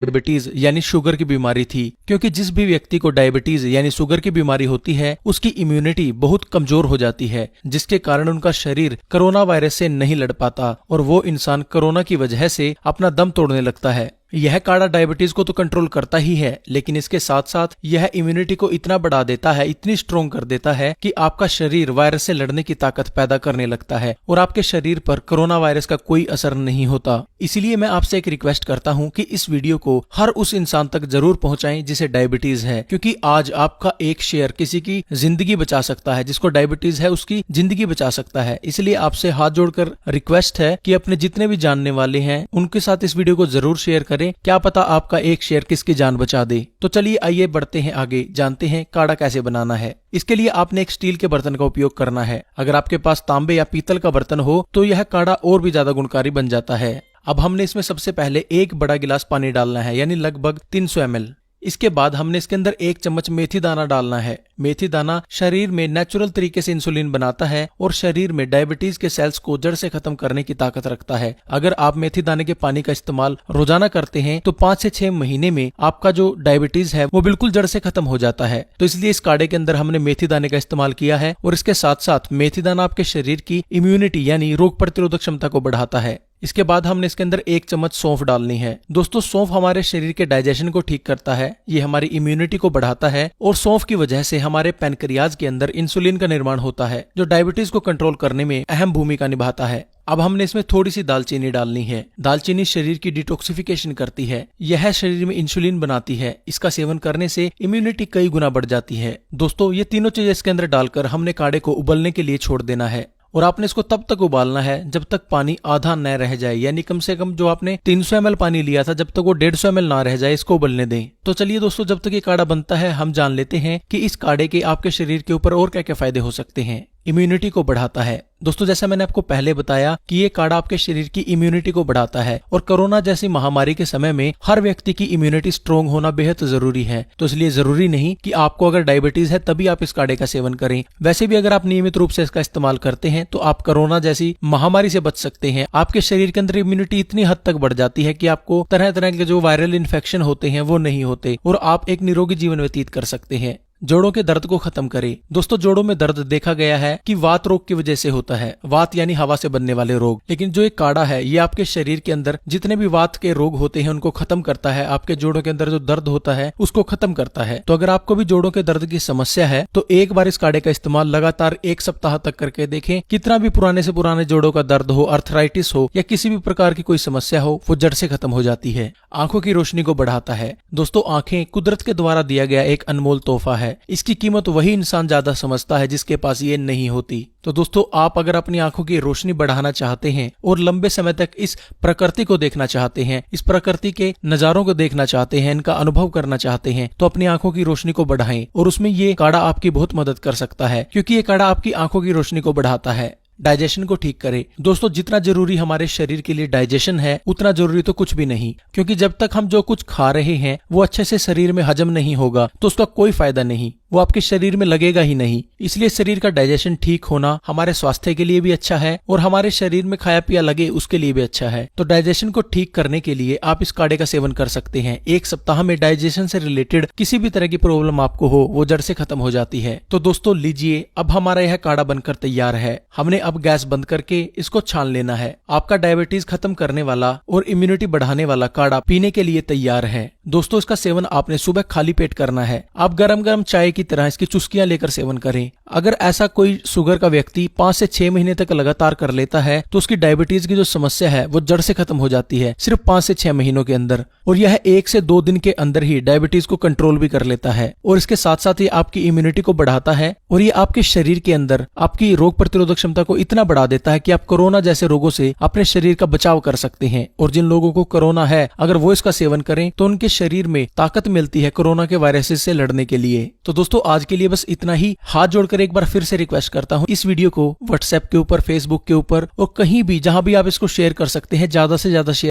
Diabetes यानी sugar की बीमारी थी, क्योंकि जिस भी व्यक्ति को डायबिटीज यानी शुगर की बीमारी होती है उसकी इम्यूनिटी बहुत कमजोर हो जाती है, जिसके कारण उनका शरीर कोरोना वायरस से नहीं लड़ पाता और वो इंसान कोरोना की वजह से अपना दम तोड़ने लगता है। यह काढ़ा डायबिटीज को तो कंट्रोल करता ही है, लेकिन इसके साथ साथ यह इम्यूनिटी को इतना बढ़ा देता है, इतनी स्ट्रोंग कर देता है कि आपका शरीर वायरस से लड़ने की ताकत पैदा करने लगता है और आपके शरीर पर कोरोना वायरस का कोई असर नहीं होता। इसीलिए मैं आपसे एक रिक्वेस्ट करता हूं कि इस वीडियो को हर उस इंसान तक जरूर पहुंचाएं जिसे डायबिटीज है, क्योंकि आज आपका एक शेयर किसी की जिंदगी बचा सकता है। जिसको डायबिटीज है उसकी जिंदगी बचा सकता है। इसलिए आपसे हाथ जोड़कर रिक्वेस्ट है कि अपने जितने भी जानने वाले हैं उनके साथ इस वीडियो को जरूर शेयर करें। क्या पता आपका एक शेयर किसकी जान बचा दे। तो चलिए आइए बढ़ते हैं आगे, जानते हैं काढ़ा कैसे बनाना है। इसके लिए आपने एक स्टील के बर्तन का उपयोग करना है। अगर आपके पास तांबे या पीतल का बर्तन हो तो यह काढ़ा और भी ज्यादा गुणकारी बन जाता है। अब हमने इसमें सबसे पहले एक बड़ा गिलास पानी डालना है, यानी लगभग 300 ml। इसके बाद हमने इसके अंदर 1 चम्मच मेथी दाना डालना है। मेथी दाना शरीर में नेचुरल तरीके से इंसुलिन बनाता है और शरीर में डायबिटीज के सेल्स को जड़ से खत्म करने की ताकत रखता है। अगर आप मेथी दाने के पानी का इस्तेमाल रोजाना करते हैं तो 5 से 6 महीने में आपका जो डायबिटीज है वो बिल्कुल जड़ से खत्म हो जाता है। तो इसलिए इस काढ़े के अंदर हमने मेथी दाने का इस्तेमाल किया है और इसके साथ साथ मेथी दाना आपके शरीर की इम्यूनिटी यानी रोग प्रतिरोधक क्षमता को बढ़ाता है। इसके बाद हमने इसके अंदर 1 चम्मच सौंफ डालनी है। दोस्तों, सौंफ हमारे शरीर के डाइजेशन को ठीक करता है, ये हमारी इम्यूनिटी को बढ़ाता है और सौंफ की वजह से हमारे पैनक्रियाज के अंदर इंसुलिन का निर्माण होता है, जो डायबिटीज को कंट्रोल करने में अहम भूमिका निभाता है। अब हमने इसमें थोड़ी सी दालचीनी डालनी है। दालचीनी शरीर की डिटॉक्सिफिकेशन करती है, यह शरीर में इंसुलिन बनाती है। इसका सेवन करने से इम्यूनिटी कई गुना बढ़ जाती है। दोस्तों, ये तीनों चीजें इसके अंदर डालकर हमने काढ़े को उबलने के लिए छोड़ देना है और आपने इसको तब तक उबालना है जब तक पानी आधा न रह जाए, यानी कम से कम जो आपने 300 ml पानी लिया था जब तक वो 150 ml ना रह जाए, इसको उबलने दें। तो चलिए दोस्तों, जब तक ये काढ़ा बनता है हम जान लेते हैं कि इस काढ़े के आपके शरीर के ऊपर और क्या क्या फायदे हो सकते हैं। इम्यूनिटी को बढ़ाता है। दोस्तों, जैसा मैंने आपको पहले बताया कि ये काढ़ा आपके शरीर की इम्यूनिटी को बढ़ाता है और कोरोना जैसी महामारी के समय में हर व्यक्ति की इम्यूनिटी स्ट्रोंग होना बेहद जरूरी है। तो इसलिए जरूरी नहीं कि आपको अगर डायबिटीज है तभी आप इस काढ़े का सेवन करें। वैसे भी अगर आप नियमित रूप से इसका इस्तेमाल करते हैं तो आप कोरोना जैसी महामारी से बच सकते हैं। आपके शरीर के अंदर इम्यूनिटी इतनी हद तक बढ़ जाती है कि आपको तरह तरह के जो वायरल इन्फेक्शन होते हैं वो नहीं होते और आप एक निरोगी जीवन व्यतीत कर सकते हैं। जोड़ों के दर्द को खत्म करे। दोस्तों, जोड़ों में दर्द देखा गया है कि वात रोग की वजह से होता है, वात यानी हवा से बनने वाले रोग। लेकिन जो एक काढ़ा है ये आपके शरीर के अंदर जितने भी वात के रोग होते हैं उनको खत्म करता है। आपके जोड़ों के अंदर जो दर्द होता है उसको खत्म करता है। तो अगर आपको भी जोड़ों के दर्द की समस्या है तो एक बार इस काढ़े का इस्तेमाल लगातार 1 सप्ताह तक करके देखें। कितना भी पुराने से पुराने जोड़ों का दर्द हो, अर्थराइटिस हो या किसी भी प्रकार की कोई समस्या हो, वो जड़ से खत्म हो जाती है। आंखों की रोशनी को बढ़ाता है। दोस्तों, आंखें कुदरत के द्वारा दिया गया एक अनमोल तोहफा है। इसकी कीमत वही इंसान ज्यादा समझता है जिसके पास ये नहीं होती। तो दोस्तों, आप अगर अपनी आंखों की रोशनी बढ़ाना चाहते हैं और लंबे समय तक इस प्रकृति को देखना चाहते हैं, इस प्रकृति के नजारों को देखना चाहते हैं, इनका अनुभव करना चाहते हैं, तो अपनी आंखों की रोशनी को बढ़ाएं और उसमें ये काढ़ा आपकी बहुत मदद कर सकता है, क्योंकि ये काढ़ा आपकी आंखों की रोशनी को बढ़ाता है। डाइजेशन को ठीक करे। दोस्तों, जितना जरूरी हमारे शरीर के लिए डाइजेशन है उतना जरूरी तो कुछ भी नहीं, क्योंकि जब तक हम जो कुछ खा रहे हैं वो अच्छे से शरीर में हजम नहीं होगा तो उसका कोई फायदा नहीं, वो आपके शरीर में लगेगा ही नहीं। इसलिए शरीर का डाइजेशन ठीक होना हमारे स्वास्थ्य के लिए भी अच्छा है और हमारे शरीर में खाया पिया लगे उसके लिए भी अच्छा है। तो डाइजेशन को ठीक करने के लिए आप इस काढ़े का सेवन कर सकते हैं। 1 सप्ताह में डाइजेशन से रिलेटेड किसी भी तरह की प्रॉब्लम आपको हो वो जड़ से खत्म हो जाती है। तो दोस्तों, लीजिए, अब हमारा यह काढ़ा बनकर तैयार है। हमने अब गैस बंद करके इसको छान लेना है। आपका डायबिटीज खत्म करने वाला और इम्यूनिटी बढ़ाने वाला काढ़ा पीने के लिए तैयार है। दोस्तों, इसका सेवन आपने सुबह खाली पेट करना है। आप गरम गरम चाय की तरह इसकी चुस्कियां लेकर सेवन करें। अगर ऐसा कोई शुगर का व्यक्ति 5 से 6 महीने तक लगातार कर लेता है तो उसकी डायबिटीज की जो समस्या है वो जड़ से खत्म हो जाती है सिर्फ 5 से 6 महीनों के अंदर, और यह 1 से 2 दिन के अंदर ही डायबिटीज को कंट्रोल भी कर लेता है। और इसके साथ साथ ये आपकी इम्यूनिटी को बढ़ाता है और ये आपके शरीर के अंदर आपकी रोग प्रतिरोधक क्षमता को इतना बढ़ा देता है कि आप कोरोना जैसे रोगों से अपने शरीर का बचाव कर सकते हैं। और जिन लोगों को कोरोना है अगर वो इसका सेवन करें तो उनके शरीर में ताकत मिलती है कोरोना के वायरसेस से लड़ने के लिए। तो दोस्तों, आज के लिए बस इतना ही। हाथ जोड़कर एक बार फिर से रिक्वेस्ट करता हूँ, इस वीडियो को व्हाट्सएप के ऊपर, फेसबुक के ऊपर और कहीं भी जहां भी आप इसको शेयर कर सकते हैं ज्यादा से ज्यादा शेयर